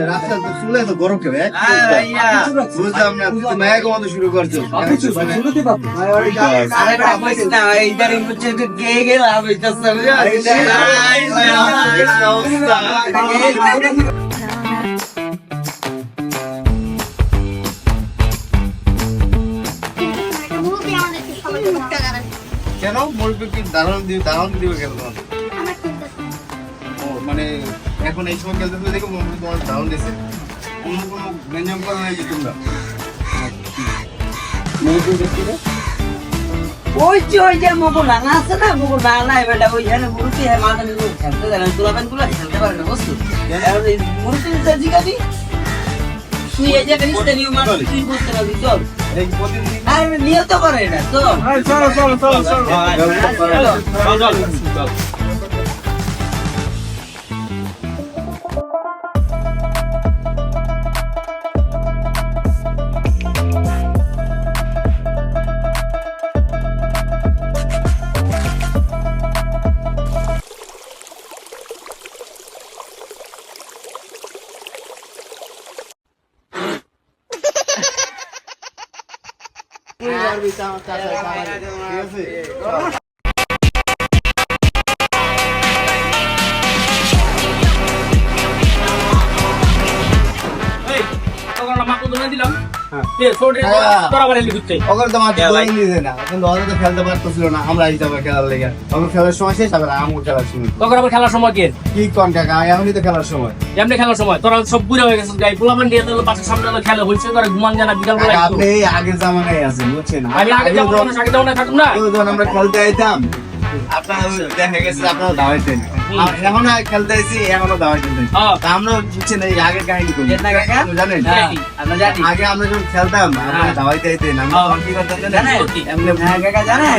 রাস্তা তো শুনলে তো গরম কে বুঝলাম না, তুই মায়া কমাতে শুরু করছো। কেন মুরগি কি দারুণ দিবে কেন? মানে এখন এই সময় খেলতে দেখো তোমার দারুণ দিয়েছে, অন্য কোনো ব্যঞ্জন করা হয়েছে তোমরা? ওই যে মুকুল রাঙা আছে না, মুকুল রাঙা এবারটা ওইখানে মুরুতি মাথা নিয়ে খেলতে জানেন, তোলাবেন গুলো খেলতে পারে না বুঝছো? মুরুতি জিগাবি তুই এই যে স্থানীয় মানুষ তুই বুঝতে পারবি। চল আমি নিয়ত করে না, চল খেলতে পারতেছিল না, আমরা খেলার লেগে খেলার সময় শেষ হবে, আমার খেলার সময় তখন আবার খেলার সময় কি কন কাকা এমনি তো খেলার সময়, এমনি খেলার সময় তোরা সব বুড়া হয়ে গেছে, গাই পোলাপান দিয়ে তোর পাশের সামনে খেলা হয়েছে, তোরা ঘুমান জানা বিকাল বেলা। আপনি আগের জামানায় আছেন বুঝছেন, আমি আগে জামানায় থাকুন না, আমরা খেলতে আইতাম আপনার দেখা গেছে আপনারা দাওয়াইতেন, এখন খেলতে আইছি এখনো দাওয়াইতেন, আমরা বুঝছেন এই আগের কাহিনী করি জানেন, আগে আমরা যখন খেলতাম দাওয়াইতে আইতেন, আমরা কি করতাম জানেন, এমনি জানেন